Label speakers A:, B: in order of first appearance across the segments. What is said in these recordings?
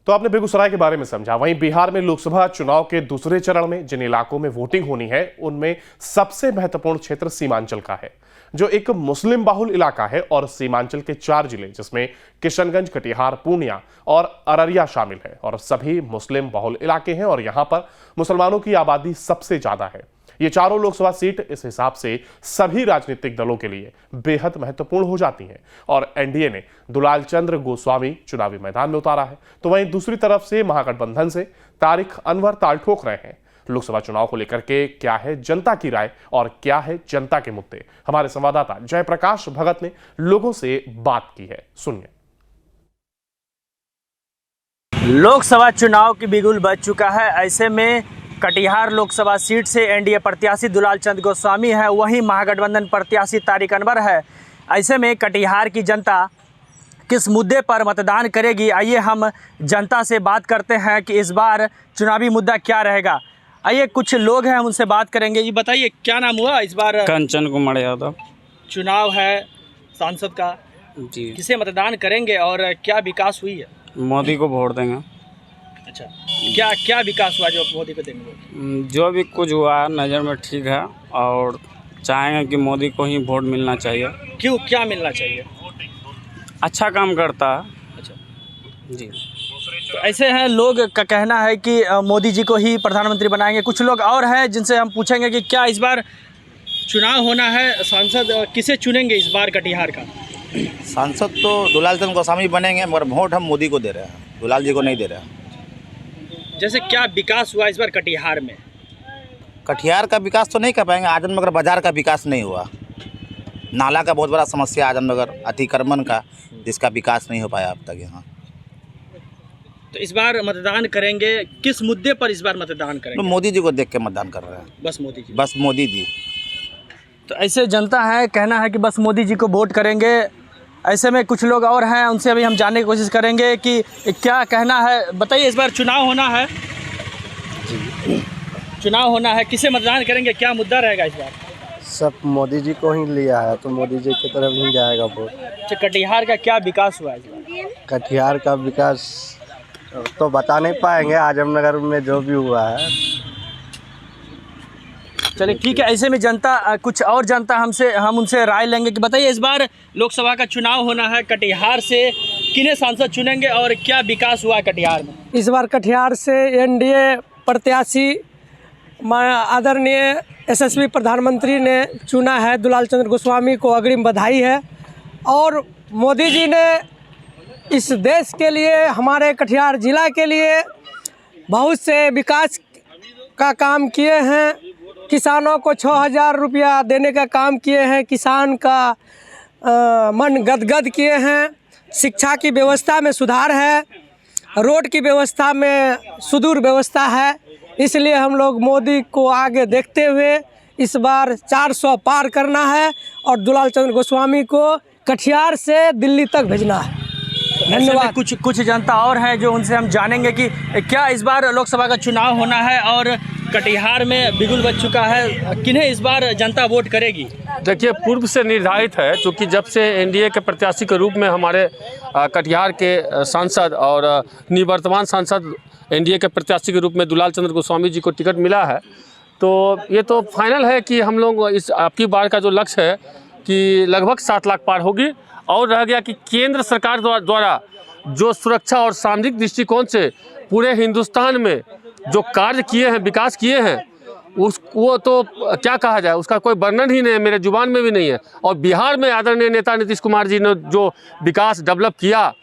A: तो आपने बेगूसराय के बारे में समझा। वहीं बिहार में लोकसभा चुनाव के दूसरे चरण में जिन इलाकों में वोटिंग होनी है उनमें सबसे महत्वपूर्ण क्षेत्र सीमांचल का है, जो एक मुस्लिम बाहुल इलाका है। और सीमांचल के 4 जिले जिसमें किशनगंज, कटिहार, पूर्णिया और अररिया शामिल है और सभी मुस्लिम बाहुल इलाके हैं और यहां पर मुसलमानों की आबादी सबसे ज्यादा है। ये चारों लोकसभा सीट इस हिसाब से सभी राजनीतिक दलों के लिए बेहद महत्वपूर्ण हो जाती हैं और एनडीए ने दुलाल चंद्र गोस्वामी चुनावी मैदान में उतारा है। तो वहीं दूसरी तरफ से महागठबंधन से तारिक अनवर ताल ठोक रहे हैं। लोकसभा चुनाव को लेकर के क्या है जनता की राय और क्या है जनता के मुद्दे, हमारे संवाददाता जयप्रकाश भगत ने लोगों से बात की है, सुनिए।
B: लोकसभा चुनाव की बिगुल बज चुका है। ऐसे में कटिहार लोकसभा सीट से एनडीए प्रत्याशी दुलाल चंद्र गोस्वामी है, वहीं महागठबंधन प्रत्याशी तारिक अनवर है। ऐसे में कटिहार की जनता किस मुद्दे पर मतदान करेगी, आइए हम जनता से बात करते हैं कि इस बार चुनावी मुद्दा क्या रहेगा। आइए कुछ लोग हैं, हम उनसे बात करेंगे। ये बताइए क्या नाम हुआ इस बार?
C: कंचन कुमार यादव।
B: चुनाव है सांसद का
C: जी।
B: किसे मतदान करेंगे और क्या विकास हुई है?
C: मोदी को वोट देंगे।
B: अच्छा, क्या क्या विकास हुआ जो मोदी को देंगे?
C: जो भी कुछ हुआ नज़र में ठीक है और चाहेंगे कि मोदी को ही वोट मिलना चाहिए।
B: क्यों, क्या मिलना चाहिए?
C: अच्छा काम करता है।
B: अच्छा
C: जी।
B: तो ऐसे हैं लोग का कहना है कि मोदी जी को ही प्रधानमंत्री बनाएंगे। कुछ लोग और हैं जिनसे हम पूछेंगे कि क्या इस बार चुनाव होना है, सांसद किसे चुनेंगे इस बार कटिहार का?
D: सांसद तो दुलाल चंद्र गोस्वामी बनेंगे, मगर वोट हम मोदी को दे रहे हैं, दुलाल जी को नहीं दे रहे हैं।
B: जैसे क्या विकास हुआ इस बार कटिहार में?
D: कटिहार का विकास तो नहीं कर पाएंगे, आजमनगर बाजार का विकास नहीं हुआ। नाला का बहुत बड़ा समस्या आजमनगर अतिक्रमण का, जिसका विकास नहीं हो पाया अब तक यहाँ।
B: तो इस बार मतदान करेंगे, किस मुद्दे पर इस बार मतदान करेंगे?
D: तो मोदी जी को देख के मतदान कर रहे हैं।
B: बस मोदी जी?
D: बस मोदी जी।
B: तो ऐसे जनता है, कहना है कि बस मोदी जी को वोट करेंगे। ऐसे में कुछ लोग और हैं, उनसे अभी हम जानने की कोशिश करेंगे कि क्या कहना है। बताइए इस बार चुनाव होना है जी, चुनाव होना है, किसे मतदान करेंगे, क्या मुद्दा रहेगा इस बार?
E: सब मोदी जी को ही लिया है तो मोदी जी की तरफ नहीं जाएगा वोट।
B: अच्छा, कटिहार का क्या विकास हुआ है इस बार?
E: कटिहार का विकास तो बता नहीं पाएंगे, आजमनगर में जो भी हुआ है।
B: चलिए ठीक है। ऐसे में जनता, कुछ और जनता हम उनसे राय लेंगे कि बताइए इस बार लोकसभा का चुनाव होना है, कटिहार से किन्हें सांसद चुनेंगे और क्या विकास हुआ है कटिहार में?
F: इस बार कटिहार से एनडीए प्रत्याशी आदरणीय यशस्वी प्रधानमंत्री ने चुना है दुलाल चंद्र गोस्वामी को, अग्रिम बधाई है। और मोदी जी ने इस देश के लिए, हमारे कटिहार जिला के लिए बहुत से विकास का काम किए हैं। किसानों को 6,000 रुपया देने का काम किए हैं, किसान का मन गदगद किए हैं। शिक्षा की व्यवस्था में सुधार है, रोड की व्यवस्था में सुदूर व्यवस्था है। इसलिए हम लोग मोदी को आगे देखते हुए इस बार 400 पार करना है और दुलाल चंद्र गोस्वामी को कटिहार से दिल्ली तक भेजना है। धन्यवाद।
B: कुछ जनता और हैं जो उनसे हम जानेंगे कि क्या इस बार लोकसभा का चुनाव होना है और कटिहार में बिगुल बज चुका है, किन्हें इस बार जनता वोट करेगी?
G: देखिए, पूर्व से निर्धारित है, क्योंकि जब से एनडीए के प्रत्याशी के रूप में हमारे कटिहार के सांसद और निवर्तमान सांसद एनडीए के प्रत्याशी के रूप में दुलाल चंद्र गोस्वामी जी को टिकट मिला है, तो ये तो फाइनल है कि हम लोग इस आपकी बार का जो लक्ष्य है कि लगभग 7 लाख पार होगी। और रह गया कि केंद्र सरकार द्वारा जो सुरक्षा और सामरिक दृष्टिकोण से पूरे हिंदुस्तान में जो कार्य किए हैं, विकास किए हैं, वो तो क्या कहा जाए, उसका कोई वर्णन ही नहीं है, मेरे जुबान में भी नहीं है। और बिहार में आदरणीय नेता नीतीश कुमार जी ने जो विकास डेवलप किया,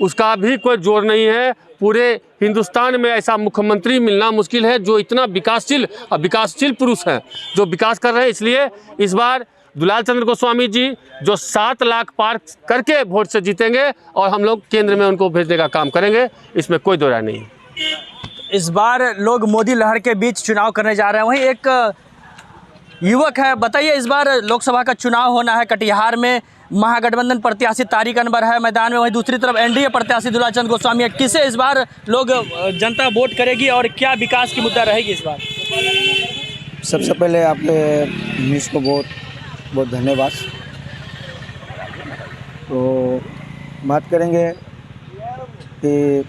G: उसका भी कोई जोर नहीं है। पूरे हिंदुस्तान में ऐसा मुख्यमंत्री मिलना मुश्किल है जो इतना विकासशील पुरुष हैं, जो विकास कर रहे हैं। इसलिए इस बार दुलाल चंद्र गोस्वामी जी जो 7 लाख पार करके वोट से जीतेंगे और हम लोग केंद्र में उनको भेजने का काम करेंगे, इसमें कोई दो राय नहीं है।
B: इस बार लोग मोदी लहर के बीच चुनाव करने जा रहे हैं। वहीं एक युवक है, बताइए इस बार लोकसभा का चुनाव होना है कटिहार में, महागठबंधन प्रत्याशी तारिक अनवर है मैदान में, वहीं दूसरी तरफ एनडीए प्रत्याशी दुलाल चंद्र गोस्वामी है। किसे इस बार लोग जनता वोट करेगी और क्या विकास की मुद्दा रहेगी इस बार?
E: सबसे पहले आपके न्यूज़ को बहुत बहुत धन्यवाद। तो बात करेंगे कि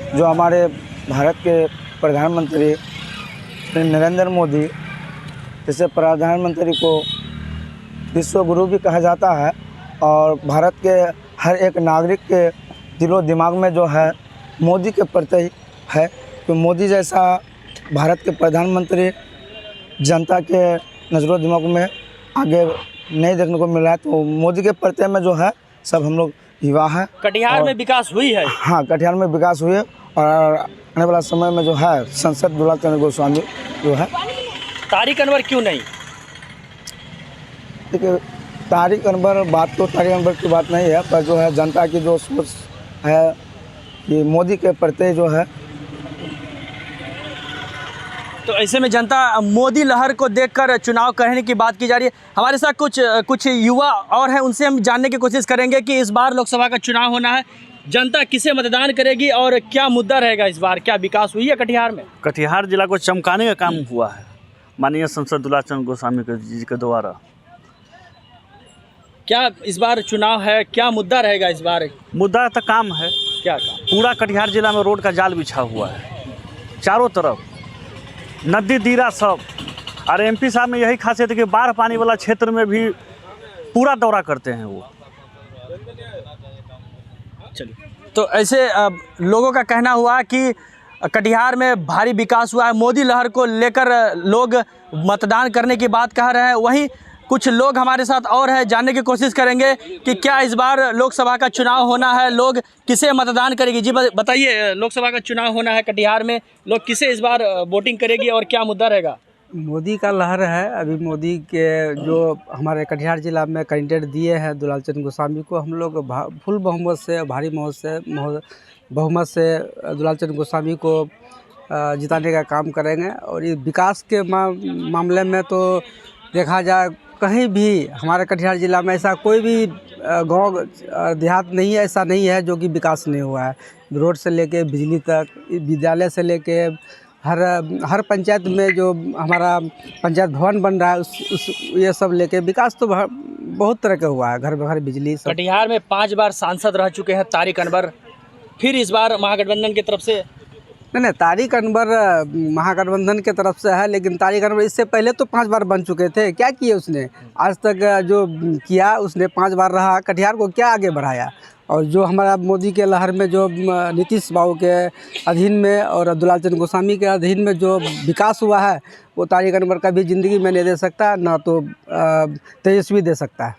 E: जो हमारे भारत के प्रधानमंत्री श्री नरेंद्र मोदी, जिसे प्रधानमंत्री को विश्व गुरु भी कहा जाता है, और भारत के हर एक नागरिक के दिलो दिमाग में जो है मोदी के प्रति है कि मोदी जैसा भारत के प्रधानमंत्री जनता के नज़रों दिमाग में आगे नहीं देखने को मिल रहा है। तो मोदी के प्रति में जो है सब हम लोग युवा हैं।
B: कटिहार में विकास हुई है।
E: हाँ, कटिहार में विकास हुई है और आने वाला समय में जो है सांसद दुलाल चंद्र गोस्वामी जो है।
B: तारिक अनवर क्यों नहीं?
E: देखिए, तारिक अनवर की बात नहीं है, पर जो है जनता की जो सोच है कि मोदी के प्रति जो है।
B: तो ऐसे में जनता मोदी लहर को देखकर चुनाव करने की बात की जा रही है। हमारे साथ कुछ युवा और हैं, उनसे हम जानने की कोशिश करेंगे कि इस बार लोकसभा का चुनाव होना है, जनता किसे मतदान करेगी और क्या मुद्दा रहेगा इस बार? क्या विकास हुई है कटिहार में?
H: कटिहार जिला को चमकाने का काम हुआ है माननीय सांसद दुलाल चंद्र गोस्वामी जी के द्वारा।
B: क्या इस बार चुनाव है, क्या मुद्दा रहेगा इस बार?
H: मुद्दा तो काम है,
B: क्या काम?
H: पूरा कटिहार जिला में रोड का जाल बिछा हुआ है, चारों तरफ नदी दीरा सब। और एमपी साहब में यही खासियत है कि बाढ़ पानी वाला क्षेत्र में भी पूरा दौरा करते हैं वो।
B: चलिए, तो ऐसे लोगों का कहना हुआ कि कटिहार में भारी विकास हुआ है, मोदी लहर को लेकर लोग मतदान करने की बात कह रहे हैं। वहीं कुछ लोग हमारे साथ और हैं, जानने की कोशिश करेंगे कि क्या इस बार लोकसभा का चुनाव होना है, लोग किसे मतदान करेगी। जी बताइए, लोकसभा का चुनाव होना है कटिहार में, लोग किसे इस बार वोटिंग करेगी और क्या मुद्दा रहेगा?
F: मोदी का लहर है। अभी मोदी के जो हमारे कटिहार जिला में कैंडिडेट दिए हैं दुलाल चंद्र गोस्वामी को, हम लोग फुल बहुमत से, भारी बहुमत से दुलाल चंद्र गोस्वामी को जिताने का काम करेंगे। और ये विकास के मामले में तो देखा जाए, कहीं भी हमारे कटिहार ज़िला में ऐसा कोई भी गांव देहात नहीं है, ऐसा नहीं है जो कि विकास नहीं हुआ है। रोड से लेके बिजली तक, विद्यालय से लेके हर पंचायत में जो हमारा पंचायत भवन बन रहा है उस ये सब लेके विकास तो बहुत तरह का हुआ है, घर घर बिजली सब।
B: कटिहार में 5 बार सांसद रह चुके हैं तारिक अनवर, फिर इस बार महागठबंधन की तरफ से?
F: नहीं, तारिक अनवर महागठबंधन के तरफ से है, लेकिन तारिक अनवर इससे पहले तो 5 बार बन चुके थे। क्या किए उसने आज तक? जो किया उसने 5 बार रहा, कटिहार को क्या आगे बढ़ाया? और जो हमारा मोदी के लहर में जो नीतीश बाबू के अधीन में और दुलाल चंद्र गोस्वामी के अधीन में जो विकास हुआ है, वो तारिक अनवर कभी ज़िंदगी में नहीं दे सकता, ना तो तेजस्वी दे सकता है।